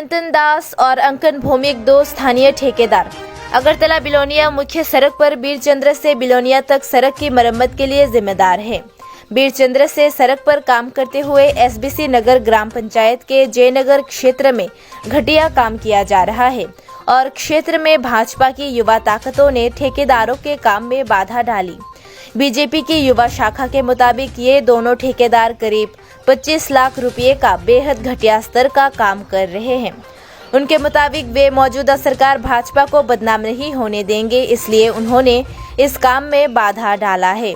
सायंतन दास और अंकन भौमिक दो स्थानीय ठेकेदार अगरतला बिलोनिया मुख्य सड़क पर बीरचंद्र से बिलोनिया तक सड़क की मरम्मत के लिए जिम्मेदार है। बीरचंद्र से सड़क पर काम करते हुए एसबीसी नगर ग्राम पंचायत के जयनगर क्षेत्र में घटिया काम किया जा रहा है और क्षेत्र में भाजपा की युवा ताकतों ने ठेकेदारों के काम में बाधा डाली। बीजेपी की युवा शाखा के मुताबिक ये दोनों ठेकेदार करीब 25 लाख रुपए का बेहद घटिया स्तर का काम कर रहे हैं। उनके मुताबिक वे मौजूदा सरकार भाजपा को बदनाम नहीं होने देंगे, इसलिए उन्होंने इस काम में बाधा डाला है।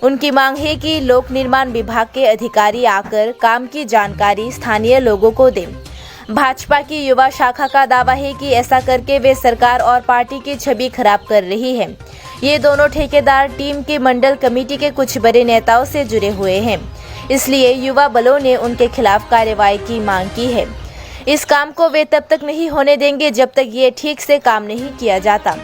उनकी मांग है कि लोक निर्माण विभाग के अधिकारी आकर काम की जानकारी स्थानीय लोगों को दें। भाजपा की युवा शाखा का दावा है कि ऐसा करके वे सरकार और पार्टी की छवि खराब कर रही है। ये दोनों ठेकेदार टीम की मंडल कमेटी के कुछ बड़े नेताओं से जुड़े हुए हैं, इसलिए युवा बलों ने उनके खिलाफ कार्रवाई की मांग की है। इस काम को वे तब तक नहीं होने देंगे जब तक ये ठीक से काम नहीं किया जाता,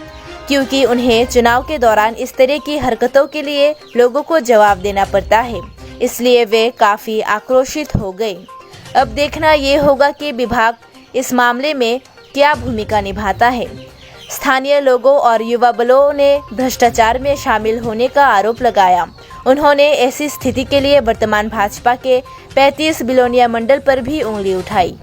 क्योंकि उन्हें चुनाव के दौरान इस तरह की हरकतों के लिए लोगों को जवाब देना पड़ता है, इसलिए वे काफी आक्रोशित हो गए। अब देखना ये होगा कि विभाग इस मामले में क्या भूमिका निभाता है। स्थानीय लोगों और युवा बलों ने भ्रष्टाचार में शामिल होने का आरोप लगाया। उन्होंने ऐसी स्थिति के लिए वर्तमान भाजपा के 35 बिलोनिया मंडल पर भी उंगली उठाई।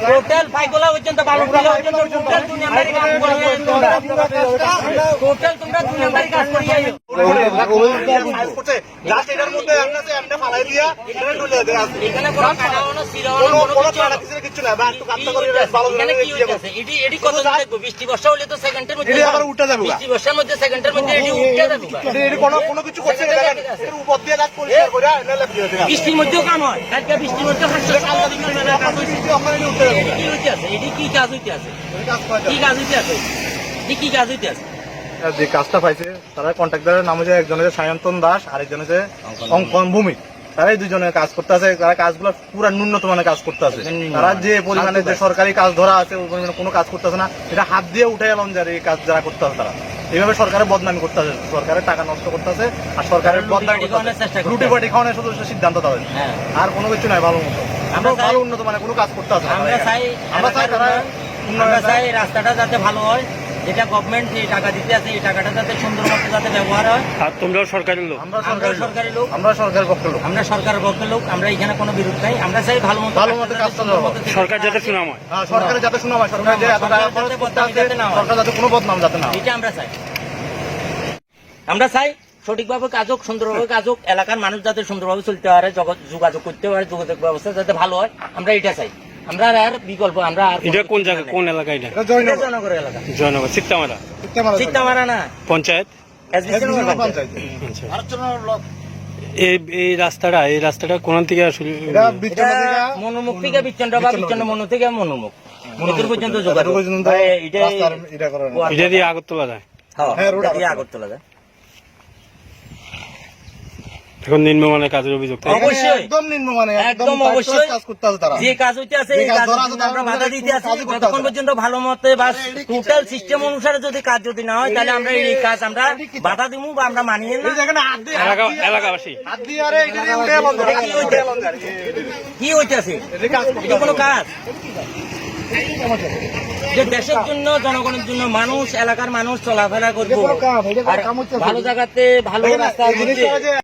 টোটাল ফাইগোলা পর্যন্ত বালুগুলা পর্যন্ত টোটাল 2 নাম্বারই কাজ করিয়ে টোটাল তোমরা 2 নাম্বারই কাজ করিয়ে জাস্ট এটার মধ্যে আমরা ফালাই দিয়া এখানে ঢুলে দেয়া আছে। এখানে কোনো কাটানো সিরানো কোনো কিছু না, বা একটু কাটতে করে ভালো এখানে কি হচ্ছে এডি কত দেখবো বৃষ্টি বর্ষা হলে তো সেকেন্ডের মধ্যে আবার উঠে যাবে। বৃষ্টি বর্ষার মধ্যে সেকেন্ডের মধ্যে এডি উঠে যাবে। এডি কোনো কিছু করছে না, এর উপর দিয়ে দাগ পরিষ্কার করে এনে দিয়ে দেয়া। বৃষ্টির মধ্যেও কাম হয়, কালকে বৃষ্টির মধ্যে কাজ হইছে। কি হইছে আছে এডি কি কাজ হইছে আছে কি কাজ হইছে আছে কি কাজ হইছে আছে যে কাজটা পাইছে তারা কন্ট্রাক্টরের নাম হচ্ছে একজন হচ্ছে সায়ন্তন দাস আর একজন হচ্ছে অঙ্কন ভূমিক। তারাই দুজনে কাজ করতে আছে। তারা কাজগুলো পুরো ন্যূনতম মানের কাজ করতে আছে। তারা যে পরিমাণে যে সরকারি কাজ ধরা আছে ওই পরিমাণে কোনো কাজ করতেছে না। এটা হাত দিয়ে উঠে এলাম যারা এই কাজ যারা করতে আছে তারা এইভাবে সরকারের বদনামি করতে আছে, সরকারের টাকা নষ্ট করতে আছে আর সরকারের বদনামি রুটি পাটি খাওয়ানোর শুধু সিদ্ধান্ত দেওয়া আর কোনো কিছু নাই। ভালো মতো আমরা ভালো উন্নত মানের কোনো কাজ করতে আছে। আমরা চাই রাস্তাটা যাতে ভালো হয়, যেটা গভর্নমেন্ট যে টাকা দিতে আছে এই টাকাটা যাতে সুন্দর মতো যাতে ব্যবহার হয়। আর তোমরাও সরকারের লোক, আমরা সরকারি লোক, আমরা সরকারের পক্ষের লোক, আমরা সরকারের পক্ষের লোক। আমরা এখানে কোনো বিরোধ নাই। আমরা চাই ভালো মতো কাজটা সরকার যাতে সুনাম হয়, সরকারের যাতে সুনাম হয়, সরকার যে এত টাকা খরচ করতে আছে সরকার যাতে কোনো বদনাম যাতে না হয়, এটা আমরা চাই। আমরা চাই সঠিকভাবে কাজ হোক, সুন্দরভাবে কাজ হোক, এলাকার মানুষ যাতে সুন্দরভাবে চলতে পারে, যোগাযোগ করতে পারে, যোগাযোগ ব্যবস্থা যাতে ভালো হয়, আমরা এটা চাই। আমরা আর বিকল্প আমরা আর এটা কোন জায়গা কোন এলাকা? এটা জয়নগর এলাকা। জয়নগর চিত্তামারা না পঞ্চায়েত পঞ্চায়েত। এই রাস্তাটা কোন থেকে আসলে মনোমুখ থেকে বিচ্ছন্দ বা বিচ্ছন্দ মনো থেকে মনোমুখ এদূর পর্যন্ত যোগাযোগ এটা দিয়ে আগরতলা যায়। হ্যাঁ রোড দিয়ে আগরতলা যায়। এখন নিম্নমানের কাজের অভিযোগ অবশ্যই একদম নিম্নমানের একদম অবশ্যই কাজ করতে আছে তারা। যে কাজ হইতে আছে এই কাজ আমরা বাধা দিতে আছি যতক্ষণ পর্যন্ত ভালো মতে বা টোটাল সিস্টেম অনুসারে যদি কাজ যদি না হয় তাহলে আমরা এই কাজ আমরা বাধা দিমু বা আমরা মানিয়ে না। এলাকাবাসী কি হইতেছে এটা কোনো কাজ? যে দেশের জন্য জনগণের জন্য মানুষ এলাকার মানুষ চলাফেরা করবো আর ভালো জায়গাতে ভালো রাস্তা